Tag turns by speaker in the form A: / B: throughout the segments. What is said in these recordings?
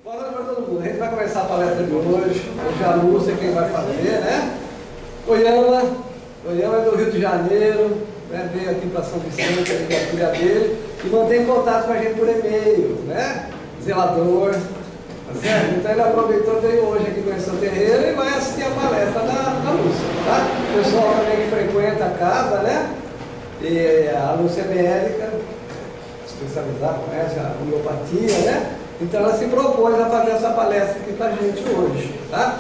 A: Boa noite para todo mundo. A gente vai começar a palestra de hoje. Hoje a Lúcia é quem vai fazer, né? Oyama é do Rio de Janeiro, né? Veio aqui para São Vicente, aqui com a filha dele, e mantém contato com a gente por e-mail, né? Zelador, tá certo? Então ele aproveitou, veio hoje aqui conhecer o terreiro e vai assistir a palestra da Lúcia, tá? O pessoal também que frequenta a casa, né? E a Lúcia é médica, especializada, conhece a homeopatia, né? Então ela se propôs a fazer essa palestra aqui para a gente hoje, tá?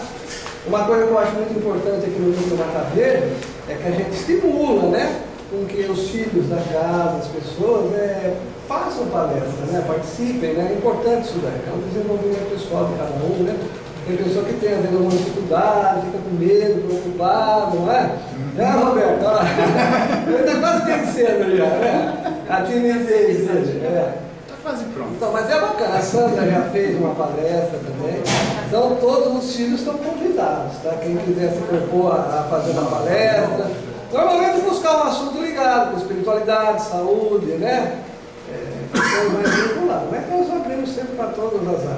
A: Uma coisa que eu acho muito importante aqui no Núcleo Mata Verde é que a gente estimula, né? Com que os filhos da casa, as pessoas, façam palestra, né? Participem, né? É importante isso daí, é um desenvolvimento pessoal de cada um, né? Tem pessoa que tem, às vezes, alguma dificuldade, fica com medo, preocupado, não é? Roberto? Olha lá. Ele está quase vencendo já, né? A timidez dele,
B: Quase pronto.
A: Então, mas é bacana, a Sandra já fez uma palestra também, então todos os filhos estão convidados, tá? Quem quiser se propor a fazer uma palestra, normalmente buscar um assunto ligado com espiritualidade, saúde, né? Questões mais vinculadas, mas nós abrimos sempre para todas as áreas, tá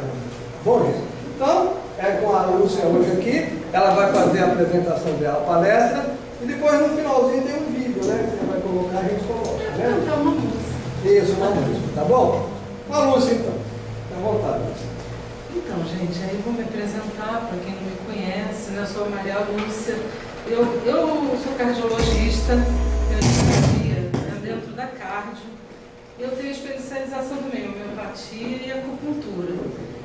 A: bom, gente? Então, com a Lúcia hoje aqui, ela vai fazer a apresentação dela, a palestra, e depois no finalzinho tem um vídeo, né? Que você vai colocar, a gente coloca, né?
C: Então, uma música.
A: Isso, uma música, tá bom? Uma Lúcia, então. Fica à vontade, Lúcia.
C: Então, gente, aí vou me apresentar para quem não me conhece, né? Eu sou a Maria Lúcia. Eu sou cardiologista, eu terapia dentro da cardio. Eu tenho especialização também em homeopatia e acupuntura.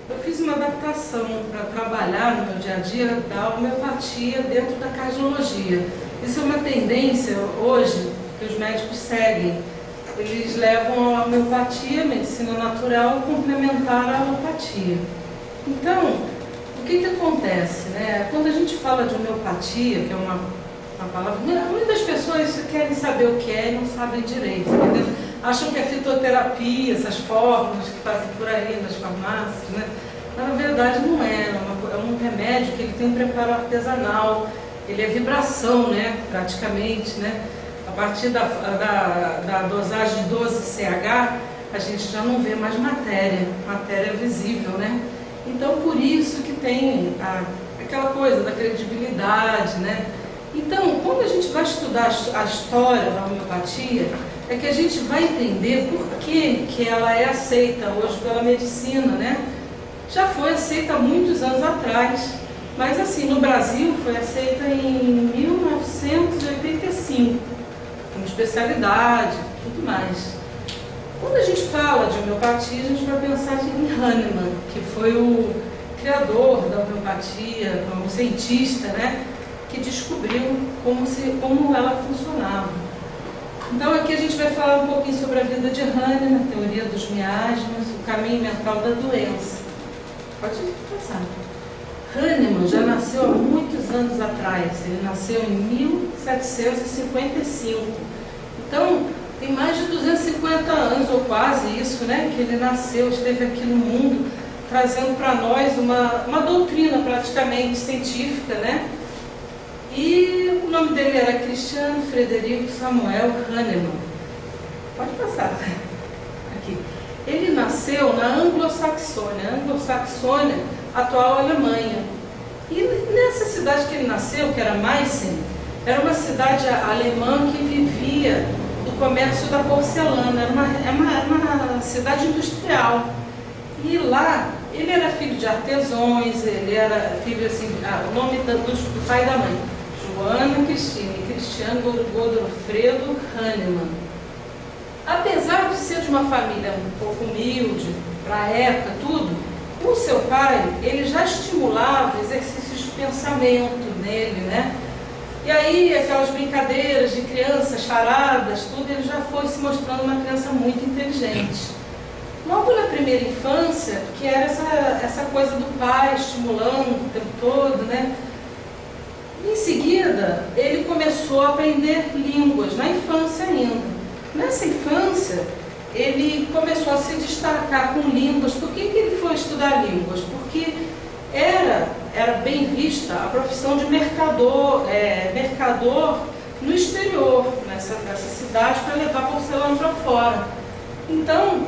C: Eu fiz uma adaptação para trabalhar no meu dia a dia da homeopatia dentro da cardiologia. Isso é uma tendência hoje que os médicos seguem. Eles levam a homeopatia, a medicina natural, complementar a alopatia. Então, o que acontece, né? Quando a gente fala de homeopatia, que é uma palavra... Muitas pessoas querem saber o que é e não sabem direito, entendeu? Acham que é fitoterapia, essas fórmulas que fazem por aí nas farmácias, né? Mas, na verdade, não é. É um remédio que ele tem um preparo artesanal, ele é vibração, né? Praticamente, né? A partir da dosagem de 12 CH, a gente já não vê mais matéria visível, né? Então, por isso que tem aquela coisa da credibilidade, né? Então, quando a gente vai estudar a história da homeopatia, é que a gente vai entender por que ela é aceita hoje pela medicina, né? Já foi aceita há muitos anos atrás, mas assim, no Brasil foi aceita em 1985. Com especialidade, tudo mais. Quando a gente fala de homeopatia, a gente vai pensar em Hahnemann, que foi o criador da homeopatia, um cientista, né, que descobriu como ela funcionava. Então aqui a gente vai falar um pouquinho sobre a vida de Hahnemann, a teoria dos miasmas, o caminho mental da doença. Pode passar. Hahnemann já nasceu há muitos anos atrás, ele nasceu em 1755. Então, tem mais de 250 anos, ou quase isso, né, que ele nasceu, esteve aqui no mundo, trazendo para nós uma doutrina praticamente científica, né? E o nome dele era Christian Frederico Samuel Hahnemann. Pode passar. Aqui. Ele nasceu na Anglo-Saxônia, atual Alemanha. E nessa cidade que ele nasceu, que era Meissen, era uma cidade alemã que vivia do comércio da porcelana, era uma cidade industrial. E lá, ele era filho de artesãos, ele era filho, assim, o nome do pai e da mãe, Joana Cristina e Cristiano Godofredo Hahnemann. Apesar de ser de uma família um pouco humilde, para a época, tudo, o seu pai, ele já estimulava exercícios de pensamento nele, né? E aí, aquelas brincadeiras de crianças, charadas, tudo, ele já foi se mostrando uma criança muito inteligente. Logo na primeira infância, que era essa coisa do pai estimulando o tempo todo, né? Em seguida, ele começou a aprender línguas, na infância ainda. Nessa infância, ele começou a se destacar com línguas. Por que ele foi estudar línguas? Porque era bem vista a profissão de mercador no exterior, nessa cidade, para levar porcelana para fora. Então,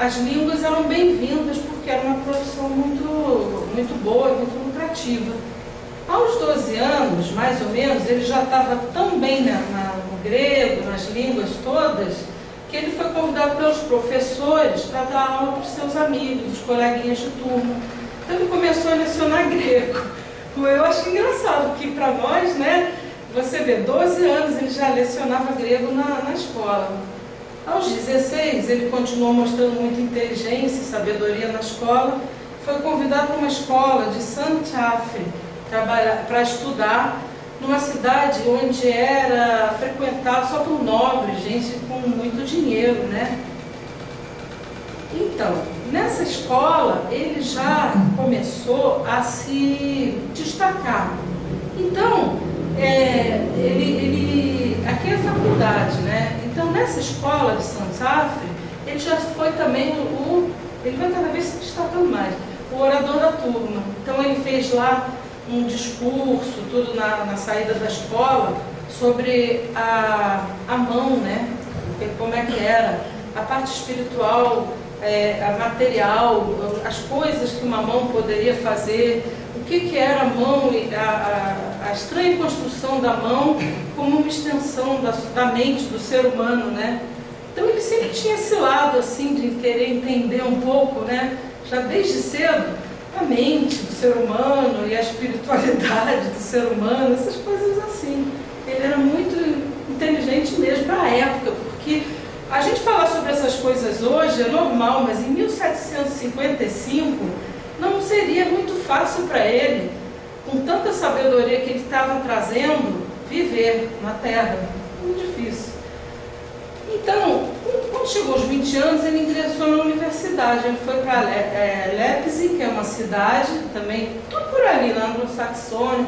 C: as línguas eram bem-vindas porque era uma profissão muito boa e muito lucrativa. Aos 12 anos, mais ou menos, ele já estava tão bem no grego, nas línguas todas, que ele foi convidado pelos professores para dar aula para os seus amigos, os coleguinhas de turma. Então ele começou a lecionar grego. Eu acho engraçado, porque para nós, né, você vê, 12 anos ele já lecionava grego na escola. Aos 16, ele continuou mostrando muita inteligência e sabedoria na escola. Foi convidado para uma escola de Santiafe para estudar numa cidade onde era frequentado só por nobres, gente com muito dinheiro, né? Então, nessa escola, ele já começou a se destacar. Então, aqui é a faculdade, né? Então, nessa escola de Santiafe, ele já foi também ele vai cada vez se destacando mais, o orador da turma. Então, ele fez lá um discurso, tudo na saída da escola, sobre a mão, né? Como é que era, a parte espiritual, a material, as coisas que uma mão poderia fazer, o que era a mão, a estranha construção da mão como uma extensão da mente do ser humano, né? Então ele sempre tinha esse lado assim de querer entender um pouco, né? Já desde cedo, a mente do ser humano e a espiritualidade do ser humano, essas coisas assim. Ele era muito inteligente mesmo para a época, porque a gente falar sobre essas coisas hoje é normal, mas em 1755 não seria muito fácil para ele, com tanta sabedoria que ele estava trazendo, viver na Terra. Muito difícil. Então, quando chegou aos 20 anos, ele ingressou na universidade. Ele foi para Leipzig, que é uma cidade, também, tudo por ali, na Anglo-Saxônia,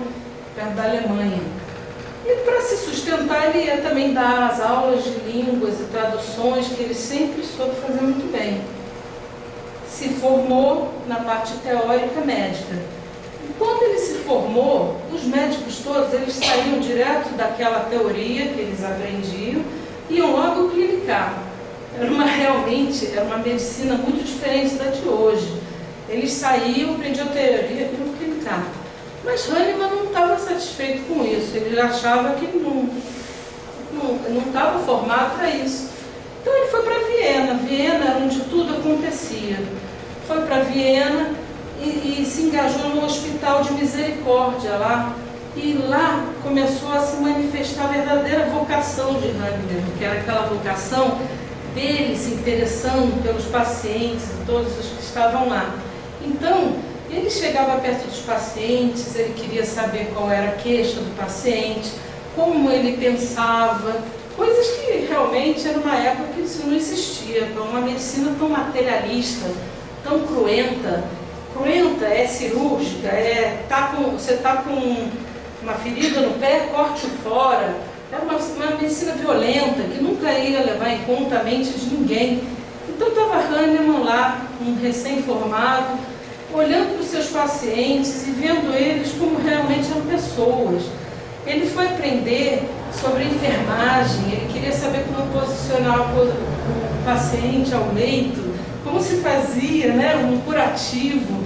C: perto da Alemanha. E para se sustentar, ele ia também dar as aulas de línguas e traduções, que ele sempre soube fazer muito bem. Se formou na parte teórica médica. E quando ele se formou, os médicos todos, eles saíam direto daquela teoria que eles aprendiam, iam logo clinicar. Realmente era uma medicina muito diferente da de hoje. Eles saíam, aprendiam teoria e iam clinicar. Mas Hahnemann não estava satisfeito com isso. Ele achava que não estava formado para isso. Então ele foi para Viena. Viena era onde tudo acontecia. Foi para Viena e se engajou no Hospital de Misericórdia lá. E lá começou a se manifestar a verdadeira vocação de Hahnemann, que era aquela vocação dele se interessando pelos pacientes e todos os que estavam lá. Então, ele chegava perto dos pacientes, ele queria saber qual era a queixa do paciente, como ele pensava, coisas que realmente era uma época que isso não existia, uma medicina tão materialista, tão cruenta. Cruenta é cirúrgica, você está com uma ferida no pé, corte fora. Era uma medicina violenta, que nunca ia levar em conta a mente de ninguém. Então estava Hahnemann lá, um recém-formado, olhando para os seus pacientes e vendo eles como realmente eram pessoas. Ele foi aprender sobre enfermagem, ele queria saber como posicionar o paciente ao leito, como se fazia, né, um curativo,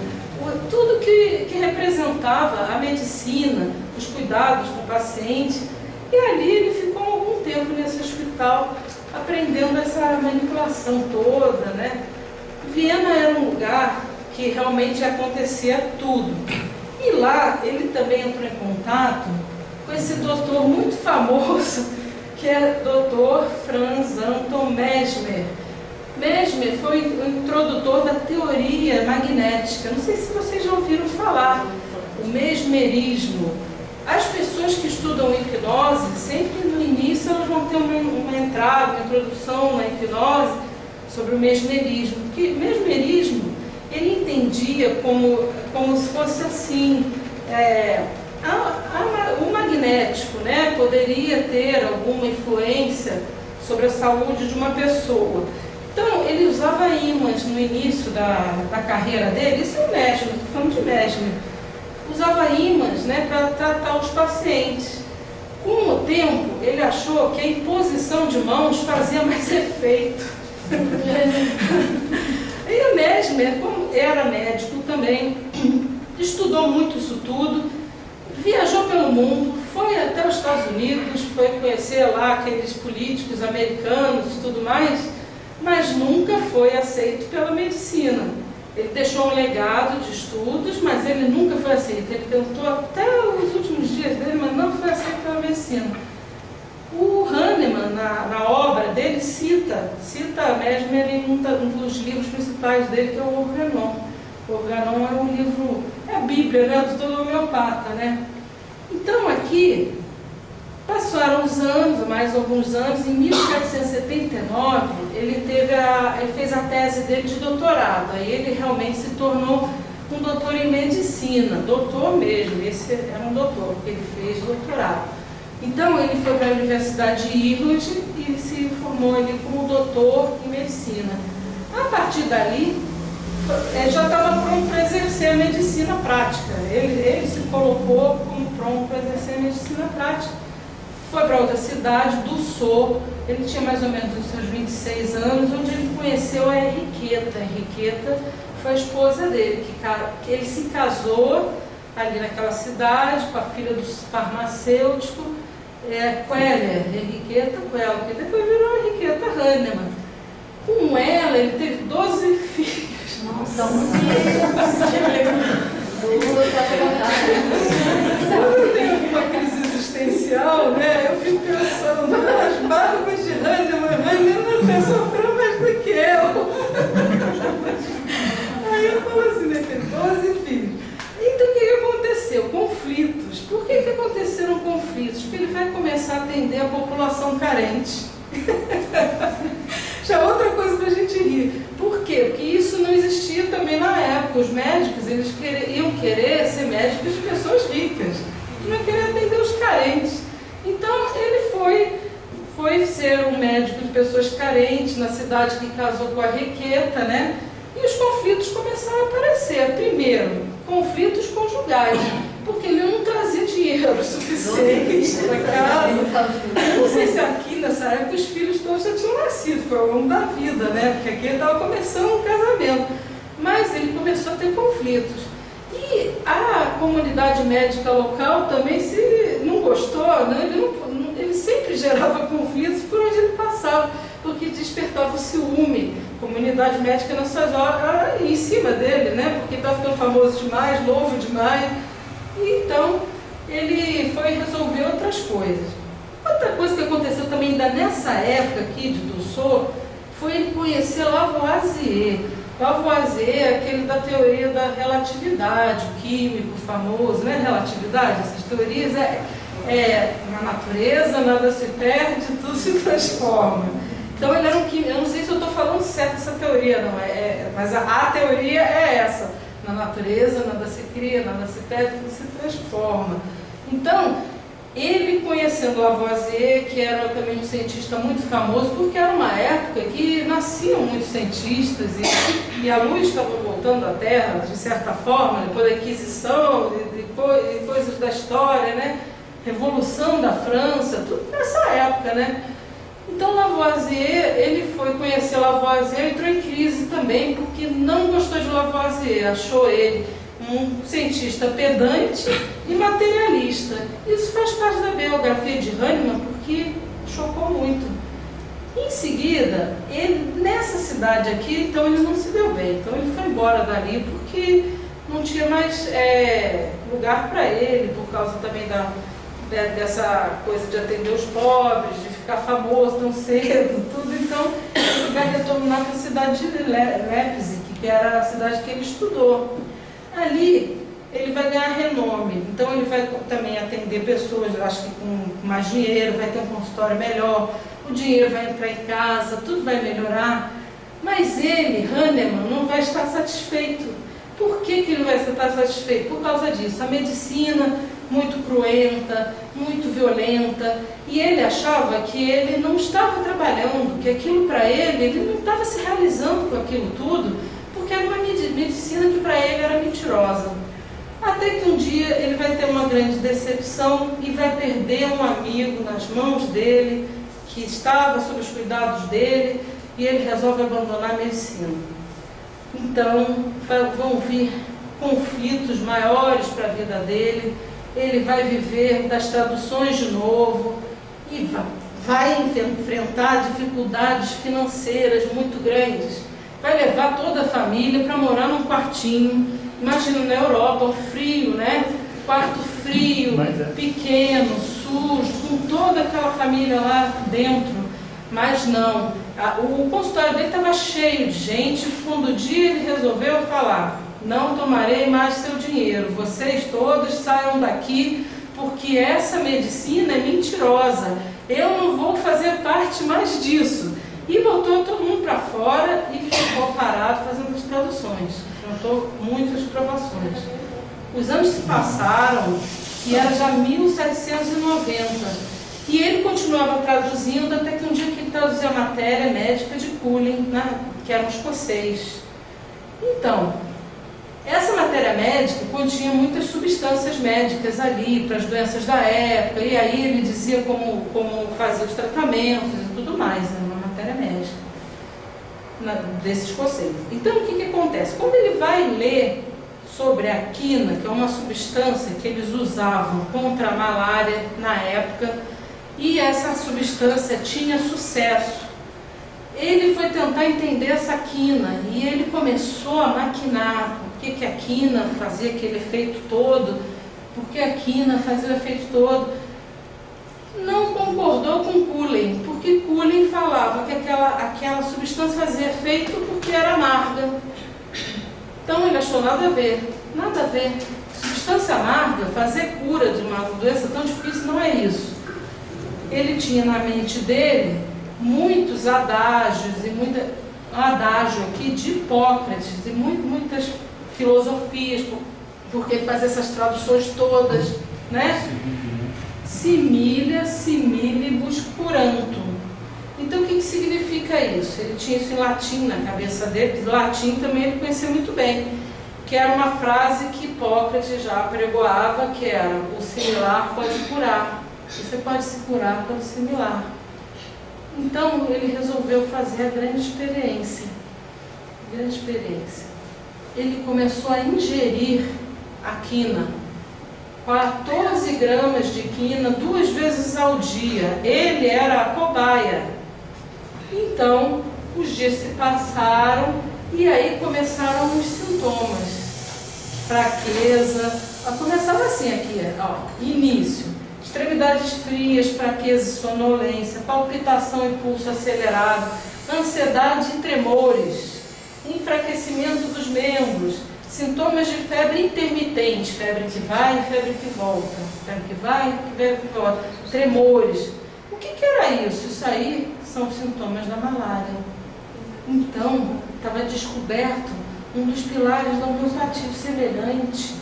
C: tudo que representava a medicina, os cuidados com o paciente. E ali ele ficou algum tempo nesse hospital, aprendendo essa manipulação toda, né? Viena era um lugar que realmente acontecia tudo. E lá ele também entrou em contato com esse doutor muito famoso, que é o Dr. Franz Anton Mesmer. Mesmer foi o introdutor da teoria magnética. Não sei se vocês já ouviram falar, o mesmerismo. As pessoas que estudam hipnose, sempre no início elas vão ter uma entrada, uma introdução na hipnose sobre o mesmerismo. Porque mesmerismo, ele entendia como se fosse assim, o magnético, né, poderia ter alguma influência sobre a saúde de uma pessoa. Então, ele usava ímãs no início da carreira dele, isso é o Mesmer, estou falando de Mesmer. Usava ímãs, né, para tratar os pacientes. Com o tempo, ele achou que a imposição de mãos fazia mais efeito. E o Mesmer, como era médico também, estudou muito isso tudo, viajou pelo mundo, foi até os Estados Unidos, foi conhecer lá aqueles políticos americanos e tudo mais, mas nunca foi aceito pela medicina. Ele deixou um legado de estudos, mas ele nunca foi aceito. Ele tentou até os últimos dias dele, mas não foi aceito pela medicina. O Hahnemann, na obra dele, cita Mesmer em um dos livros principais dele, que é o Organon. O Organon é um livro, é a Bíblia, né, do todo homeopata, né? Então aqui, passaram os anos, mais alguns anos, em 1779, ele fez a tese dele de doutorado. Aí ele realmente se tornou um doutor em medicina, doutor mesmo, esse era um doutor, porque ele fez doutorado. Então ele foi para a Universidade de Irland e se formou ali como doutor em medicina. A partir dali, ele já estava pronto para exercer a medicina prática. Ele se colocou como pronto para exercer a medicina prática. Foi para outra cidade, Dussault, ele tinha mais ou menos os seus 26 anos, onde ele conheceu a Henriqueta. A Henriqueta foi a esposa dele, que ele se casou ali naquela cidade com a filha do farmacêutico, Queller, Henriqueta Queller, que depois virou Henriqueta Hahnemann. Com ela, ele teve 12 filhos.
B: Nossa,
C: quando eu tenho alguma crise existencial, né, eu fico pensando, as barbas de Hahnemann até sofreu mais do que eu. Aí eu falo assim, né, tem 12 filhos. Então o que aconteceu? Conflitos. Por que aconteceram conflitos? Porque ele vai começar a atender a população carente. Já outra coisa para a gente rir. Por quê? Porque isso não existia também na época. Os médicos, eles iam querer ser médicos de pessoas ricas. Não iam querer atender os carentes. Então ele foi ser um médico de pessoas carentes na cidade que casou com a Henriqueta, né? E os conflitos começaram a aparecer. Primeiro, conflitos conjugais, porque ele não trazia dinheiro suficiente para casa. Eu não sei se aqui nessa época os filhos todos já tinham nascido, foi ao longo da vida, né? Porque aqui ele estava começando um casamento. Mas ele começou a ter conflitos. E a comunidade médica local também não gostou, né? Ele sempre gerava conflitos por onde ele passava, porque despertava o ciúme. A comunidade médica nessas horas era em cima dele, né? Porque estava ficando famoso demais, novo demais. E então ele foi resolver outras coisas. Outra coisa que aconteceu também ainda nessa época aqui de Dussault foi ele conhecer Lavoisier. Lavoisier é aquele da teoria da relatividade, o químico famoso, né? Relatividade, essas teorias na natureza nada se perde, tudo se transforma. Então ele era um químico. Eu não sei se eu estou falando certo essa teoria, não mas a teoria é essa. Na natureza nada se cria, nada se perde, tudo se transforma. Então, ele conhecendo Lavoisier, que era também um cientista muito famoso, porque era uma época que nasciam muitos cientistas e a luz estava voltando à Terra, de certa forma, depois da Inquisição, e coisas da história, né? Revolução da França, tudo nessa época, né? Então Lavoisier, ele foi conhecer Lavoisier, entrou em crise também, porque não gostou de Lavoisier, achou ele um cientista pedante e materialista. Isso faz parte da biografia de Hahnemann, porque chocou muito. Em seguida, ele, nessa cidade aqui, então ele não se deu bem, então ele foi embora dali, porque não tinha mais lugar para ele, por causa também dessa coisa de atender os pobres, de ficar famoso tão cedo, tudo. Então ele vai retornar para a cidade de Leipzig, que era a cidade que ele estudou. Ali ele vai ganhar renome, então ele vai também atender pessoas, eu acho que com mais dinheiro, vai ter um consultório melhor, o dinheiro vai entrar em casa, tudo vai melhorar. Mas ele, Hahnemann, não vai estar satisfeito. Por que ele não vai estar satisfeito? Por causa disso. A medicina muito cruenta, muito violenta, e ele achava que ele não estava trabalhando, que aquilo para ele não estava se realizando com aquilo tudo, porque era uma medicina que para ele era mentirosa. Até que um dia ele vai ter uma grande decepção e vai perder um amigo nas mãos dele, que estava sob os cuidados dele, e ele resolve abandonar a medicina. Então, vão vir conflitos maiores para a vida dele, ele vai viver das traduções de novo e vai enfrentar dificuldades financeiras muito grandes. Vai levar toda a família para morar num quartinho, imagina na Europa, um frio, né? Quarto frio, pequeno, sujo, com toda aquela família lá dentro. Mas não, o consultório dele estava cheio de gente. Quando o dia ele resolveu falar: não tomarei mais seu dinheiro, vocês todos saiam daqui, porque essa medicina é mentirosa, eu não vou fazer parte mais disso. E botou todo mundo para fora e ficou parado fazendo as traduções. Enfrentou muitas provações. Os anos se passaram e era já 1790. E ele continuava traduzindo até que um dia que ele traduziu a matéria médica de Cullen, né, que era um escocês. Então, essa matéria médica continha muitas substâncias médicas ali para as doenças da época, e aí ele dizia como fazer os tratamentos e tudo mais, né, uma matéria médica desse escocês. Então, o que acontece? Quando ele vai ler sobre a quina, que é uma substância que eles usavam contra a malária na época, e essa substância tinha sucesso, ele foi tentar entender essa quina e ele começou a maquinar por que a quina fazia aquele efeito todo, porque a quina fazia o efeito todo. Não concordou com Cullen, porque Cullen falava que aquela substância fazia efeito porque era amarga. Então ele achou nada a ver. Substância amarga, fazer cura de uma doença tão difícil, não é isso. Ele tinha na mente dele muitos adágios e adágio aqui de Hipócrates e muitas filosofias, porque ele fazia essas traduções todas, né? Similibus curantum. Então o que significa isso? Ele tinha isso em latim na cabeça dele, latim também ele conhecia muito bem, que era uma frase que Hipócrates já apregoava, que era: o similar pode curar. Você pode se curar pelo similar. Então ele resolveu fazer a grande experiência. Ele começou a ingerir a quina, 14 gramas de quina 2 vezes ao dia. Ele era a cobaia. Então os dias se passaram e aí começaram os sintomas. Fraqueza, começava assim aqui, ó, início: extremidades frias, fraqueza e sonolência, palpitação e pulso acelerado, ansiedade e tremores, enfraquecimento dos membros, sintomas de febre intermitente, febre que vai e febre que volta, febre que vai e febre que volta, tremores. O que era isso? Isso aí são sintomas da malária. Então, estava descoberto um dos pilares da homeopatia semelhante.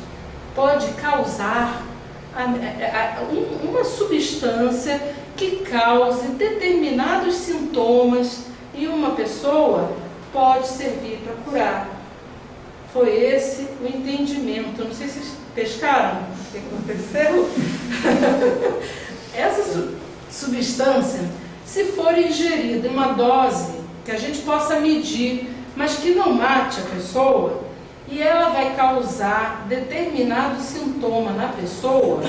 C: Pode causar uma substância que cause determinados sintomas e uma pessoa pode servir para curar. Foi esse o entendimento. Não sei se vocês pescaram o que aconteceu. Essa substância, se for ingerida em uma dose que a gente possa medir, mas que não mate a pessoa, e ela vai causar determinado sintoma na pessoa,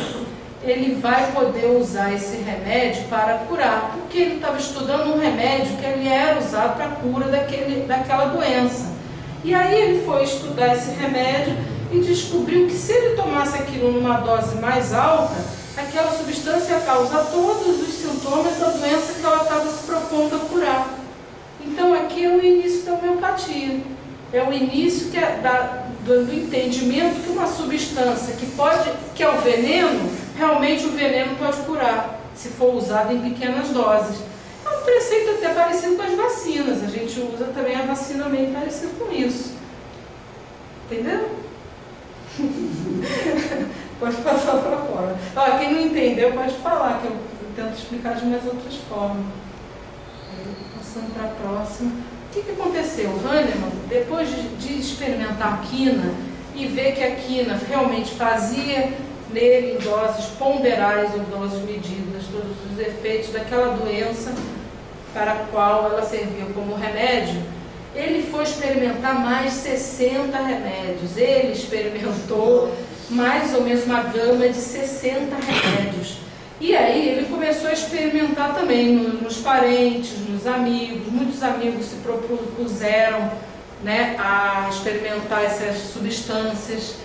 C: ele vai poder usar esse remédio para curar, porque ele estava estudando um remédio que ele era usado para a cura daquela doença. E aí ele foi estudar esse remédio e descobriu que se ele tomasse aquilo numa dose mais alta, aquela substância ia causar todos os sintomas da doença que ela estava se propondo a curar. Então aqui é o início da homeopatia. É o início do entendimento que uma substância que é o veneno, realmente o veneno pode curar, se for usado em pequenas doses. É um preceito até parecido com as vacinas. A gente usa também a vacina meio parecido com isso. Entendeu? Pode passar para fora. Quem não entendeu pode falar, que eu tento explicar de mais outras formas. Passando para a próxima. O que aconteceu? Hahnemann, depois de experimentar a quina e ver que a quina realmente fazia nele em doses ponderais ou doses medidas todos os efeitos daquela doença, para a qual ela servia como remédio, ele foi experimentar mais 60 remédios. Ele experimentou mais ou menos uma gama de 60 remédios. E aí ele começou a experimentar também nos parentes, nos amigos. Muitos amigos se propuseram, né, a experimentar essas substâncias.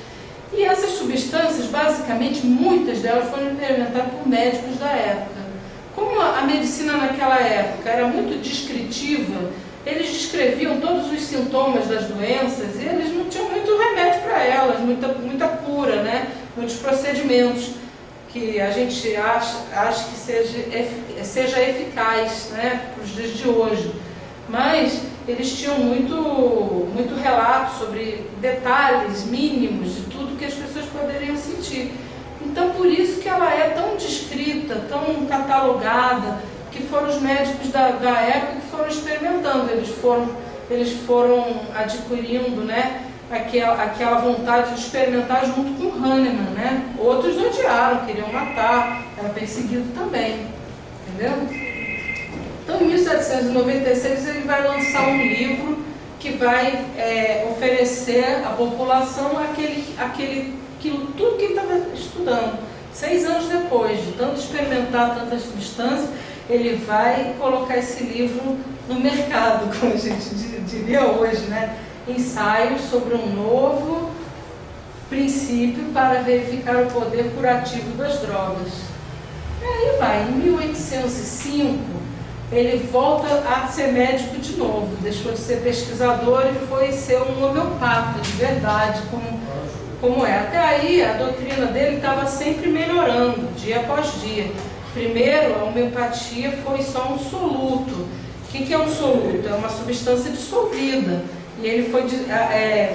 C: E essas substâncias, basicamente, muitas delas foram experimentadas por médicos da época. Como a medicina naquela época era muito descritiva, eles descreviam todos os sintomas das doenças e eles não tinham muito remédio para elas, muita cura, né? Muitos procedimentos que a gente acha que seja eficaz, né, para os dias de hoje. Mas eles tinham muito relato sobre detalhes mínimos de tudo que as pessoas poderiam sentir. Então, por isso que ela é tão descrita, tão catalogada, que foram os médicos da época que foram experimentando. Eles foram adquirindo, né, aquela vontade de experimentar junto com Hahnemann, né? Outros odiaram, queriam matar, era perseguido também, entendeu? Então, em 1796, ele vai lançar um livro que vai oferecer à população tudo que ele estava estudando. 6 anos depois de tanto experimentar tantas substâncias, ele vai colocar esse livro no mercado, como a gente diria hoje, né? Ensaios sobre um novo princípio para verificar o poder curativo das drogas. E aí vai, em 1805, ele volta a ser médico de novo, deixou de ser pesquisador e foi ser um homeopata de verdade, como é. Até aí a doutrina dele estava sempre melhorando, dia após dia. Primeiro, a homeopatia foi só um soluto. O que é um soluto? É uma substância dissolvida. E ele foi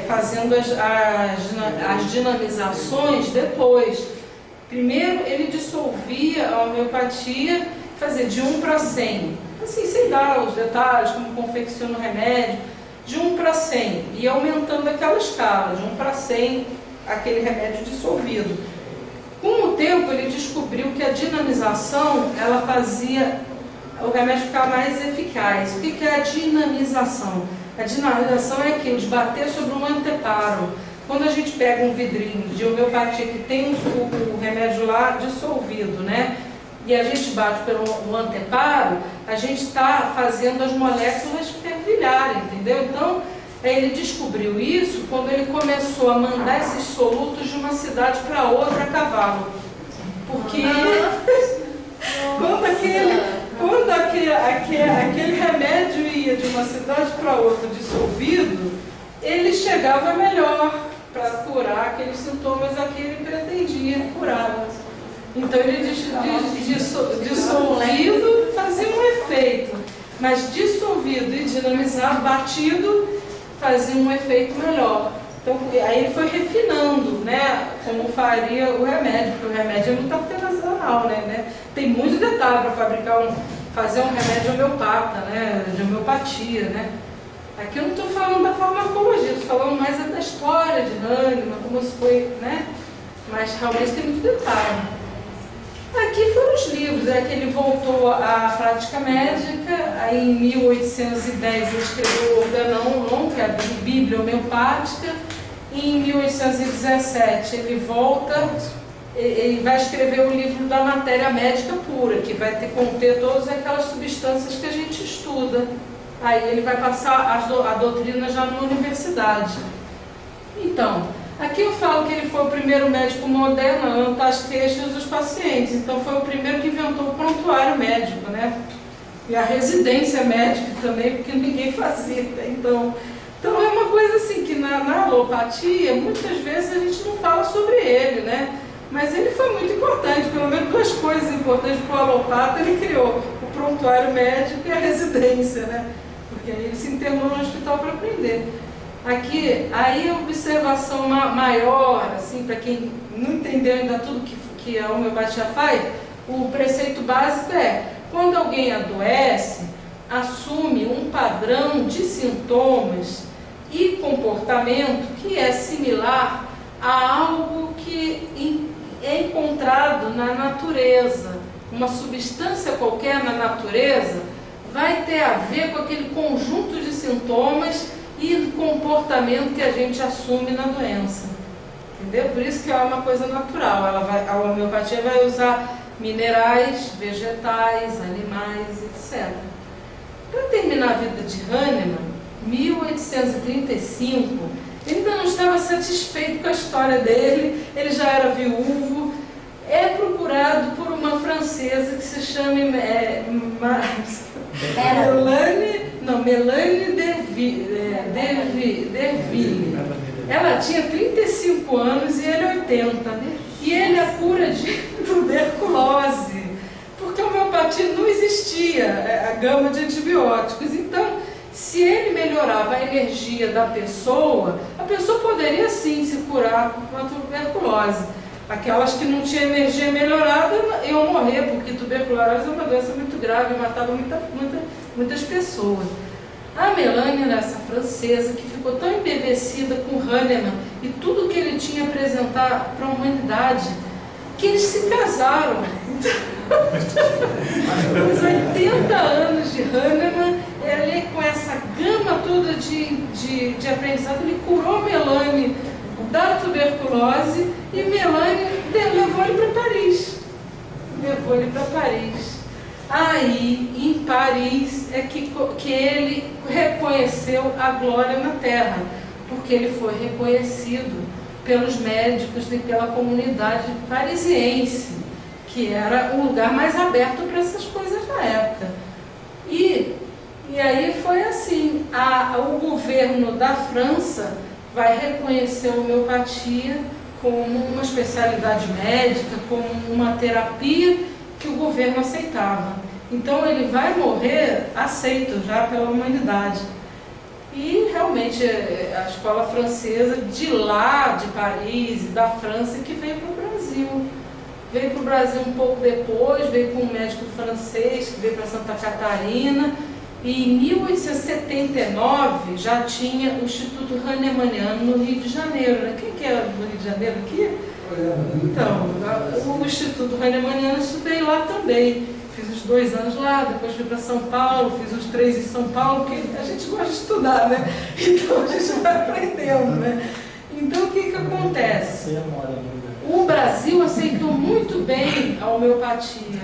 C: fazendo as dinamizações depois. Primeiro, ele dissolvia a homeopatia, fazia de 1 para 100. Assim, sem dar os detalhes, como confecciona o remédio, de 1 para 100. E aumentando aquela escala, de 1 para 100, aquele remédio dissolvido. Com o tempo, ele descobriu que a dinamização, ela fazia o remédio ficar mais eficaz. O que é a dinamização? A dinamização é aquilo de bater sobre um anteparo. Quando a gente pega um vidrinho de homeopatia que tem o remédio lá dissolvido, né? E a gente bate pelo anteparo, a gente está fazendo as moléculas fervilharem, entendeu? Então, ele descobriu isso quando ele começou a mandar esses solutos de uma cidade para outra a cavalo. Porque quando aquele remédio ia de uma cidade para outra dissolvido, ele chegava melhor para curar aqueles sintomas a que ele pretendia curar. Então ele dissolvido fazia um efeito, mas dissolvido e dinamizado, batido, fazia um efeito melhor. Então, aí ele foi refinando, né, como faria o remédio, porque o remédio é muito artesanal, né? Tem muito detalhe para fazer um remédio homeopata, né, de homeopatia, né? Aqui eu não estou falando da farmacologia, estou falando mais da história de Hahnemann, como isso foi, né? Mas realmente tem muito detalhe. Aqui foram os livros, que ele voltou à prática médica, aí em 1810 ele escreveu o Organon, que é a Bíblia Homeopática, e em 1817 ele vai escrever o livro da matéria médica pura, que vai conter todas aquelas substâncias que a gente estuda. Aí ele vai passar a doutrina já na universidade. Então, aqui eu falo que ele foi o primeiro médico moderno a anotar as queixas dos pacientes. Então foi o primeiro que inventou o prontuário médico, né? E a residência médica também, porque ninguém fazia. Então é uma coisa assim, que na alopatia, muitas vezes a gente não fala sobre ele, né? Mas ele foi muito importante, pelo menos 2 coisas importantes para o alopata ele criou: o prontuário médico e a residência, né? Porque aí ele se internou no hospital para aprender. Aqui, aí a observação maior, assim, para quem não entendeu ainda tudo que a homeopatia faz, o preceito básico é: quando alguém adoece, assume um padrão de sintomas e comportamento que é similar a algo que é encontrado na natureza. Uma substância qualquer na natureza vai ter a ver com aquele conjunto de sintomas e comportamento que a gente assume na doença. Entendeu? Por isso que é uma coisa natural. A homeopatia vai usar minerais, vegetais, animais, etc. Para terminar a vida de Hahnemann, 1835, ele ainda não estava satisfeito com a história dele, ele já era viúvo, é procurado por uma francesa que se chama Melanie Derville. Ela tinha 35 anos e ele 80. E ele a cura de tuberculose, porque a homeopatia não existia, a gama de antibióticos. Então, se ele melhorava a energia da pessoa, a pessoa poderia sim se curar com a tuberculose. Aquelas que não tinham energia melhorada iam morrer, porque tuberculose é uma doença muito grave e matava muitas pessoas. A Melanie era essa francesa que ficou tão embevecida com Hahnemann e tudo que ele tinha a apresentar para a humanidade, que eles se casaram. Os 80 anos de Hahnemann, ele com essa gama toda de aprendizado, ele curou Melanie da tuberculose e Melanie levou ele para Paris. Aí, em Paris, é que ele reconheceu a glória na terra, porque ele foi reconhecido pelos médicos e pela comunidade parisiense, que era o lugar mais aberto para essas coisas na época. E aí foi assim, o governo da França vai reconhecer a homeopatia como uma especialidade médica, como uma terapia que o governo aceitava. Então ele vai morrer aceito já pela humanidade. E realmente a escola francesa de lá, de Paris e da França, que veio para o Brasil. Veio para o Brasil um pouco depois, veio com um médico francês que veio para Santa Catarina. E em 1879 já tinha o Instituto Hahnemanniano no Rio de Janeiro. Né? Quem que é do Rio de Janeiro aqui? Então, o Instituto Hahnemanniano eu estudei lá também. Fiz os 2 anos lá, depois fui para São Paulo, fiz os 3 em São Paulo, porque a gente gosta de estudar, né? Então a gente vai aprendendo, né? Então o que acontece? O Brasil aceitou muito bem a homeopatia,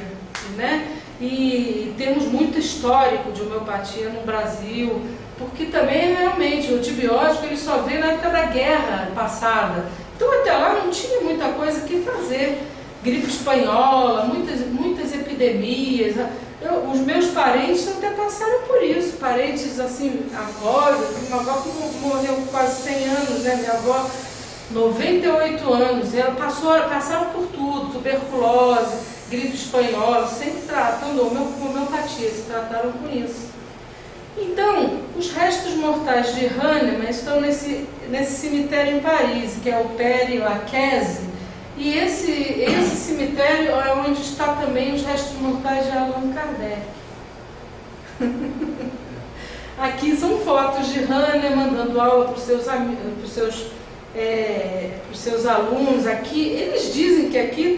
C: né? E temos muito histórico de homeopatia no Brasil, porque também realmente o antibiótico ele só veio na época da guerra passada. Então até lá não tinha muita coisa que fazer. Gripe espanhola, muitas epidemias. Os meus parentes até passaram por isso. Parentes assim, avós, uma avó que morreu com quase 100 anos, né? Minha avó, 98 anos. E ela passaram por tudo, tuberculose, gripe espanhola, sempre tratando homeopatia, se trataram com isso. Então, os restos mortais de Hahnemann estão nesse cemitério em Paris, que é o Père Lachaise, e esse cemitério é onde está também os restos mortais de Allan Kardec. Aqui são fotos de Hahnemann dando aula para os seus alunos. Aqui, eles dizem que aqui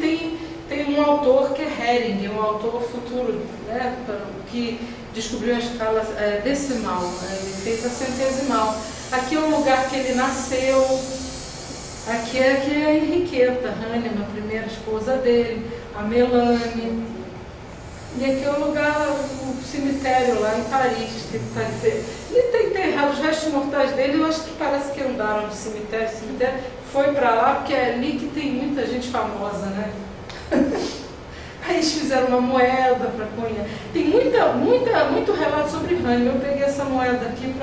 C: tem um autor que é Hering, um autor futuro, né, que descobriu a escala decimal, ele fez a centesimal. Aqui é o lugar que ele nasceu, aqui é a Henriqueta Hahnemann, a primeira esposa dele, a Melanie. E aqui é o lugar, o cemitério lá em Paris, que está dizendo. E está enterrado os restos mortais dele, eu acho que parece que andaram de cemitério em cemitério, foi para lá, porque é ali que tem muita gente famosa, né? Aí eles fizeram uma moeda para cunhar. Tem muito relato sobre Hahnemann. Eu peguei essa moeda aqui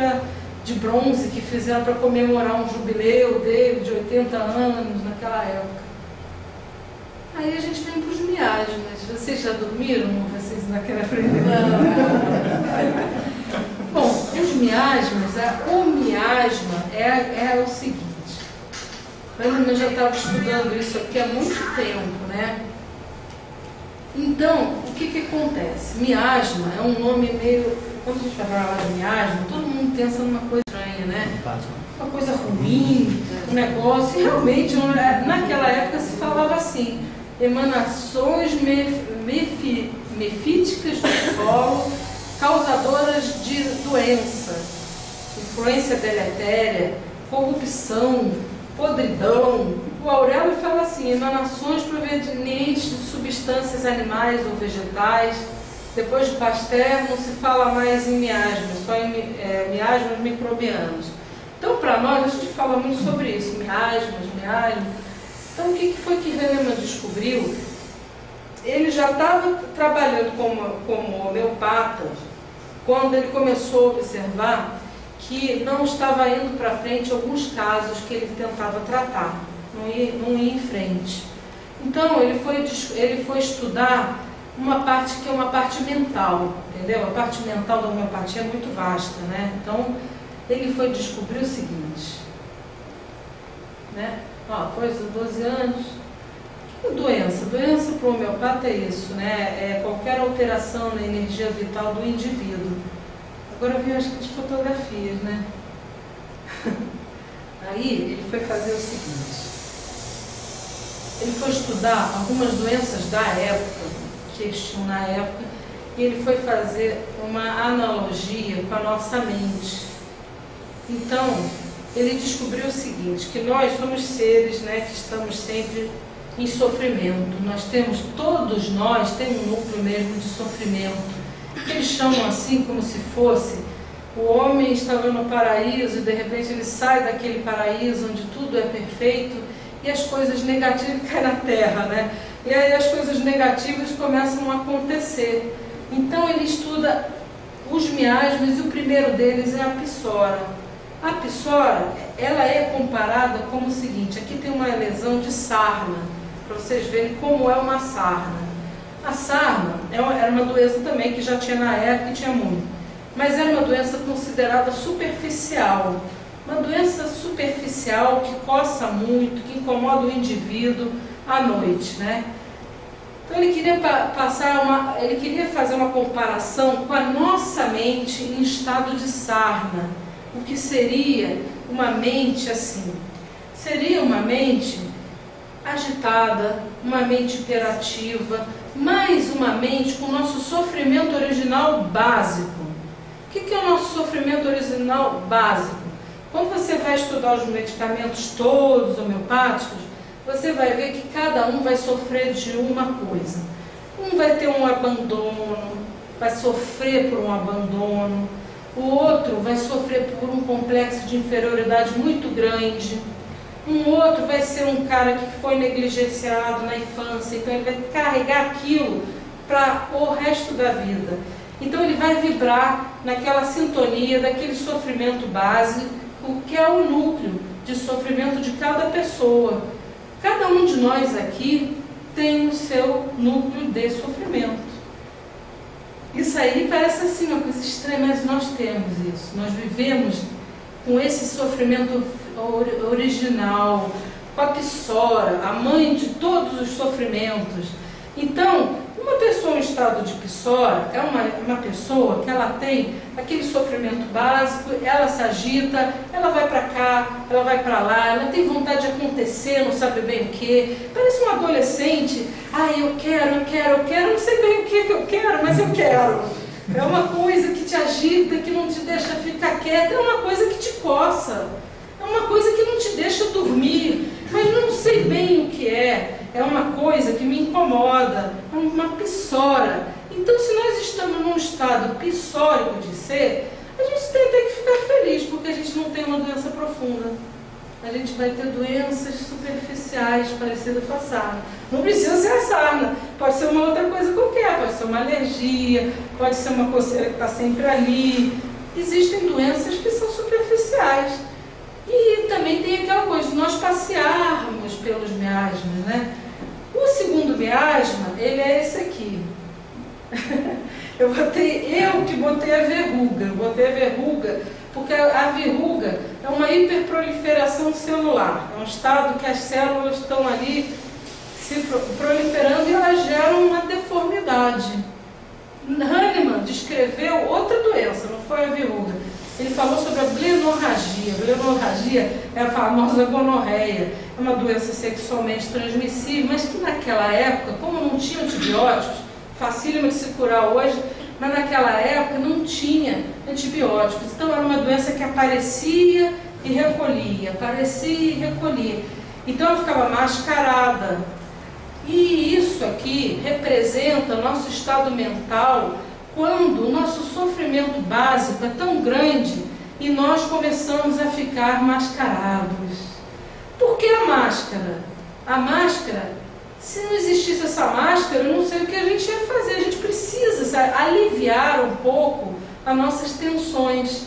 C: de bronze que fizeram para comemorar um jubileu dele de 80 anos naquela época. Aí a gente vem para os miasmas. Vocês já dormiram? Vocês não querem aprender? Bom, os miasmas, o miasma é o seguinte. Eu já estava estudando isso aqui há muito tempo, né? Então, o que acontece? Miasma é um nome meio... Quando a gente vai falar de miasma, todo mundo pensa numa coisa estranha, né? Uma coisa ruim, um negócio. E realmente, naquela época se falava assim, emanações mefíticas do solo causadoras de doença, influência deletéria, corrupção, podridão. O Aurélio fala assim: emanações provenientes de substâncias animais ou vegetais. Depois de Pasteur não se fala mais em miasmas, só em miasmas microbianos. Então, para nós, a gente fala muito sobre isso, miasmas. Então, o que foi que Hahnemann descobriu? Ele já estava trabalhando como homeopata quando ele começou a observar que não estava indo para frente alguns casos que ele tentava tratar, não ia em frente. Então, ele foi estudar uma parte que é uma parte mental, entendeu? A parte mental da homeopatia é muito vasta, né? Então, ele foi descobrir o seguinte, né? Coisa de 12 anos. O que é doença? Doença para o homeopata é isso, né? É qualquer alteração na energia vital do indivíduo. Agora eu vi as fotografias, né? Aí ele foi fazer o seguinte: ele foi estudar algumas doenças da época, que eles tinham na época, e ele foi fazer uma analogia com a nossa mente. Então, ele descobriu o seguinte, que nós somos seres, né, que estamos sempre em sofrimento. Todos nós temos um núcleo mesmo de sofrimento. Que eles chamam assim como se fosse o homem estava no paraíso e de repente ele sai daquele paraíso onde tudo é perfeito e as coisas negativas caem na terra, né? E aí as coisas negativas começam a acontecer. Então ele estuda os miasmas e o primeiro deles é a psora. A psora, ela é comparada como o seguinte: aqui tem uma lesão de sarna, para vocês verem como é uma sarna. A sarna era uma doença também que já tinha na época e tinha muito, mas era uma doença considerada superficial. Uma doença superficial que coça muito, que incomoda o indivíduo à noite, né? Então ele queria fazer uma comparação com a nossa mente em estado de sarna. O que seria uma mente assim? Seria uma mente agitada, uma mente hiperativa, mais uma mente com o nosso sofrimento original básico. O que é o nosso sofrimento original básico? Quando você vai estudar os medicamentos todos homeopáticos, você vai ver que cada um vai sofrer de uma coisa. Um vai ter um abandono, vai sofrer por um abandono. O outro vai sofrer por um complexo de inferioridade muito grande. Um outro vai ser um cara que foi negligenciado na infância, então ele vai carregar aquilo para o resto da vida. Então ele vai vibrar naquela sintonia daquele sofrimento básico, que é o núcleo de sofrimento de cada pessoa. Cada um de nós aqui tem o seu núcleo de sofrimento. Isso aí parece assim uma coisa estranha, mas nós temos isso. Nós vivemos com esse sofrimento original, com a psora, a mãe de todos os sofrimentos. Então, uma pessoa em estado de psora é uma pessoa que ela tem aquele sofrimento básico, ela se agita, ela vai para cá, ela vai para lá, ela tem vontade de acontecer, não sabe bem o que. Parece um adolescente: eu quero, não sei bem o que eu quero, mas eu quero. É uma coisa que te agita, que não te deixa ficar quieta, é uma coisa que te coça, é uma coisa que não te deixa dormir, mas não sei bem o que é uma coisa que me incomoda, é uma psora. Então, se nós estamos num estado psórico de ser, a gente tem até que ficar feliz, porque a gente não tem uma doença profunda. A gente vai ter doenças superficiais, parecidas com a sarna. Não precisa ser a sarna, pode ser uma outra coisa qualquer, pode ser uma alergia, pode ser uma coceira que está sempre ali. Existem doenças que são superficiais. E também tem aquela coisa de nós passearmos pelos miasmas, né? O segundo miasma, ele é esse aqui. Eu que botei a verruga. Eu botei a verruga porque a verruga é uma hiperproliferação celular. É um estado que as células estão ali se proliferando e elas geram uma deformidade. Hahnemann descreveu outra doença, não foi a verruga. Ele falou sobre a blenorragia. A blenorragia é a famosa gonorreia. É uma doença sexualmente transmissível, mas que naquela época, como não tinha antibióticos, facílimo de se curar hoje, mas naquela época não tinha antibióticos. Então era uma doença que aparecia e recolhia, aparecia e recolhia. Então ela ficava mascarada. E isso aqui representa nosso estado mental quando o nosso sofrimento básico é tão grande e nós começamos a ficar mascarados. Por que a máscara? A máscara, se não existisse essa máscara, eu não sei o que a gente ia fazer. A gente precisa, sabe, aliviar um pouco as nossas tensões.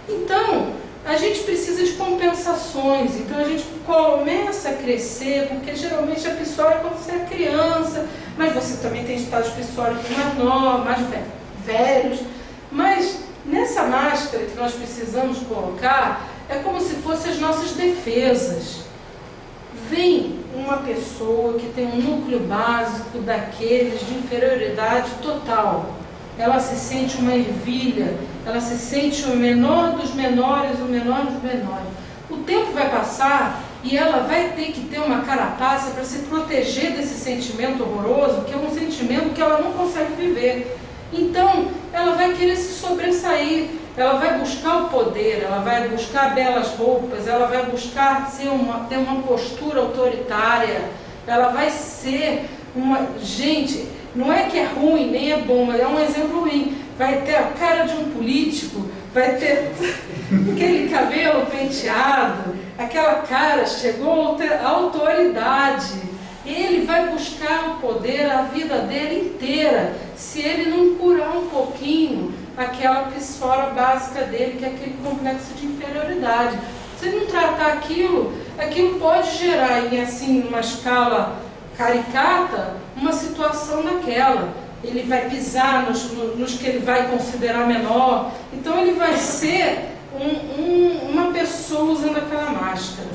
C: Então, a gente precisa de compensações. Então, a gente começa a crescer, porque geralmente a psoríase é quando você é criança, mas você também tem estados psoriásicos mais novos, mais velhos. Mas nessa máscara que nós precisamos colocar, é como se fossem as nossas defesas. Vem uma pessoa que tem um núcleo básico daqueles de inferioridade total. Ela se sente uma ervilha, ela se sente o menor dos menores, o menor dos menores. O tempo vai passar e ela vai ter que ter uma carapaça para se proteger desse sentimento horroroso, que é um sentimento que ela não consegue viver. Então, ela vai querer se sobressair, ela vai buscar o poder, ela vai buscar belas roupas, ela vai buscar ter uma postura autoritária, ela vai ser uma... Gente, não é que é ruim, nem é bom, mas é um exemplo ruim. Vai ter a cara de um político, vai ter aquele cabelo penteado, aquela cara, chegou a autoridade. Ele vai buscar o poder a vida dele inteira, se ele não curar um pouquinho aquela psora básica dele, que é aquele complexo de inferioridade. Se ele não tratar aquilo, aquilo pode gerar, em assim, numa escala caricata, uma situação daquela. Ele vai pisar nos que ele vai considerar menor. Então ele vai ser uma pessoa usando aquela máscara.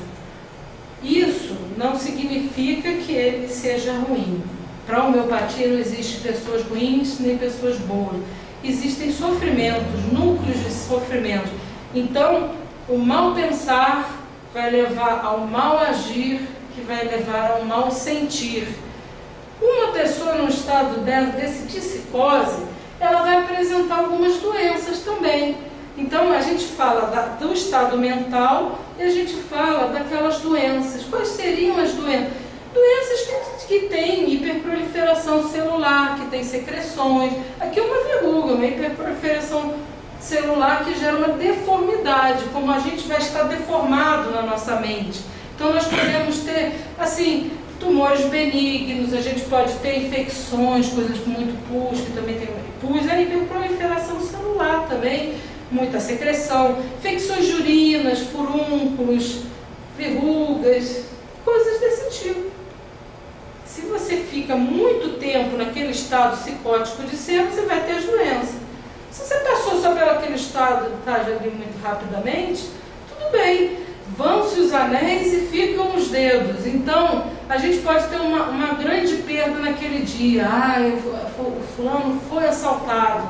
C: Isso não significa que ele seja ruim. Para a homeopatia não existe pessoas ruins nem pessoas boas. Existem sofrimentos, núcleos de sofrimento. Então, o mal pensar vai levar ao mal agir, que vai levar ao mal sentir. Uma pessoa num estado desse de psicose, ela vai apresentar algumas doenças também. Então, a gente fala do estado mental e a gente fala daquelas doenças. Quais seriam as doenças? Doenças que têm hiperproliferação celular, que têm secreções. Aqui é uma verruga, uma hiperproliferação celular que gera uma deformidade, como a gente vai estar deformado na nossa mente. Então, nós podemos ter, assim, tumores benignos, a gente pode ter infecções, coisas com muito pus, que também tem pus, é hiperproliferação celular também, muita secreção, infecções de urinas, furúnculos, verrugas, coisas desse tipo. Se você fica muito tempo naquele estado psicótico de ser, você vai ter as doenças. Se você passou só pelo aquele estado de estar ali muito rapidamente, tudo bem. Vão-se os anéis e ficam os dedos. Então, a gente pode ter uma grande perda naquele dia. O fulano foi assaltado.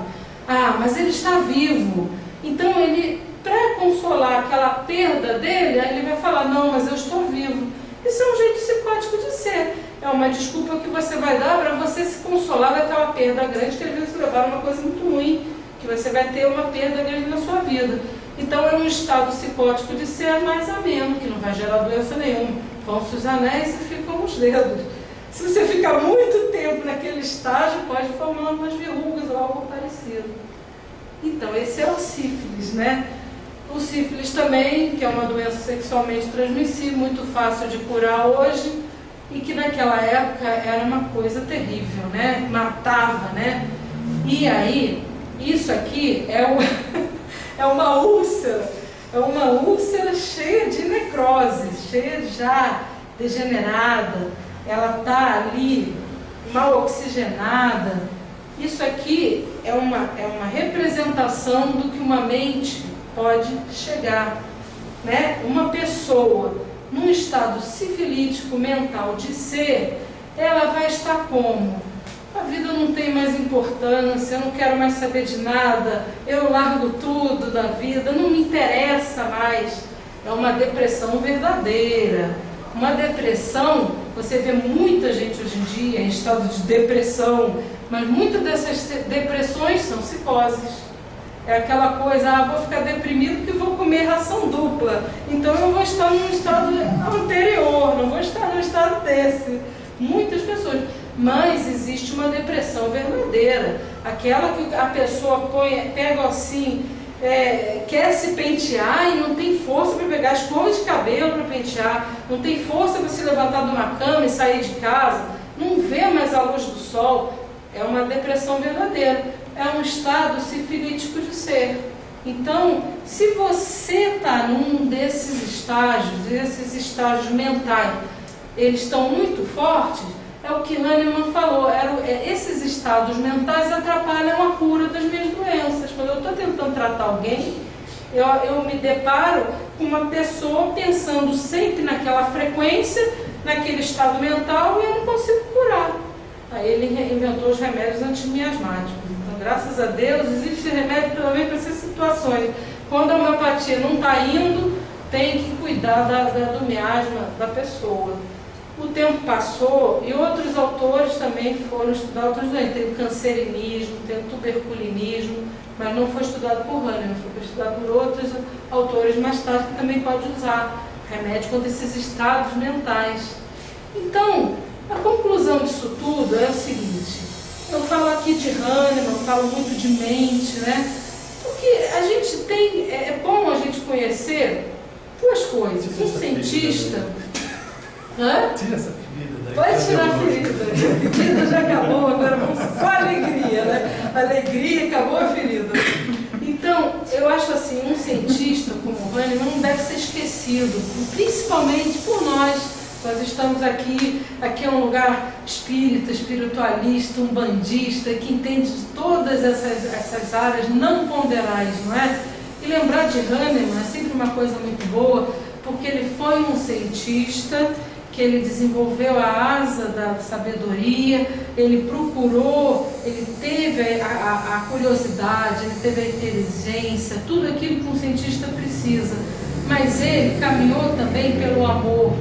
C: Mas ele está vivo. Então, ele, para consolar aquela perda dele, ele vai falar, não, mas eu estou vivo. Isso é um jeito psicótico de ser. É uma desculpa que você vai dar para você se consolar daquela perda grande, que às vezes levar a uma coisa muito ruim, que você vai ter uma perda grande na sua vida. Então é um estado psicótico de ser mais ameno, que não vai gerar doença nenhuma. Vão-se os anéis e ficam os dedos. Se você ficar muito tempo naquele estágio, pode formar umas verrugas ou algo parecido. Então esse é o sífilis, né? O sífilis também, que é uma doença sexualmente transmissível, muito fácil de curar hoje, e que naquela época era uma coisa terrível, né? Matava, né? E aí, isso aqui é uma úlcera cheia de necrose, cheia já degenerada, ela está ali mal oxigenada. Isso aqui é uma representação do que uma mente pode chegar, né? Uma pessoa num estado sifilítico mental de ser, ela vai estar como? A vida não tem mais importância, eu não quero mais saber de nada, eu largo tudo da vida, não me interessa mais. É uma depressão verdadeira. Uma depressão, você vê muita gente hoje em dia em estado de depressão, Mas muitas dessas depressões são psicoses. É aquela coisa, vou ficar deprimido porque vou comer ração dupla. Então eu vou estar num estado anterior, não vou estar num estado desse. Muitas pessoas. Mas existe uma depressão verdadeira. Aquela que a pessoa pega assim, quer se pentear e não tem força para pegar a escova de cabelo para pentear, não tem força para se levantar de uma cama e sair de casa, não vê mais a luz do sol. É uma depressão verdadeira. É um estado sifilítico de ser. Então, se você está num desses estágios mentais, eles estão muito fortes, é o que Hahnemann falou, esses estados mentais atrapalham a cura das minhas doenças. Quando eu estou tentando tratar alguém, eu me deparo com uma pessoa pensando sempre naquela frequência, naquele estado mental, e eu não consigo curar. Aí ele inventou os remédios antimiasmáticos. Então, graças a Deus, existe remédio também para essas situações. Quando a homeopatia não está indo, tem que cuidar do miasma da pessoa. O tempo passou e outros autores também foram estudar outros doentes. Tem o cancerinismo, tem o tuberculinismo, mas não foi estudado por Hahnemann, foi estudado por outros autores mais tarde, que também pode usar remédio contra esses estados mentais. Então, a conclusão disso tudo é o seguinte: eu falo aqui de Hahnemann, eu falo muito de mente, né? Porque a gente tem, é bom a gente conhecer duas coisas. Um cientista...
B: Tira essa ferida daí.
C: Pode tirar a ferida. A ferida já acabou, agora vamos só a alegria, né? A alegria, acabou a ferida. Então, eu acho assim, um cientista como o Hahnemann não deve ser esquecido, principalmente por nós. Nós estamos aqui é um lugar espírita, espiritualista, umbandista, que entende de todas essas áreas não ponderais, não é? E lembrar de Hahnemann é sempre uma coisa muito boa, porque ele foi um cientista, que ele desenvolveu a asa da sabedoria, ele procurou, ele teve a curiosidade, ele teve a inteligência, tudo aquilo que um cientista precisa. Mas ele caminhou também pelo amor,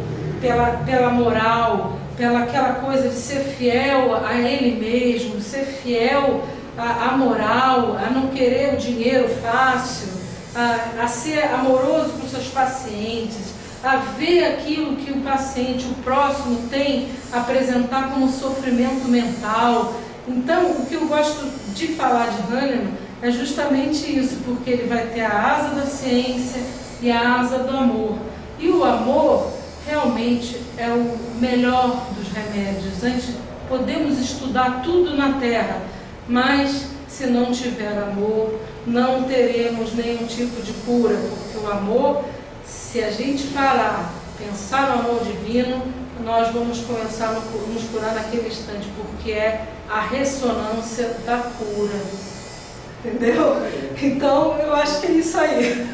C: pela moral, pela aquela coisa de ser fiel a ele mesmo, ser fiel à moral, a não querer o dinheiro fácil, a ser amoroso com os seus pacientes, a ver aquilo que o paciente, o próximo, tem a apresentar como sofrimento mental. Então, o que eu gosto de falar de Hahnemann é justamente isso, porque ele vai ter a asa da ciência e a asa do amor. E o amor realmente é o melhor dos remédios. Antes, podemos estudar tudo na Terra, mas se não tiver amor, não teremos nenhum tipo de cura, porque o amor, se a gente parar, pensar no amor divino, nós vamos começar a nos curar naquele instante, porque é a ressonância da cura. Entendeu? Então, eu acho que é isso aí.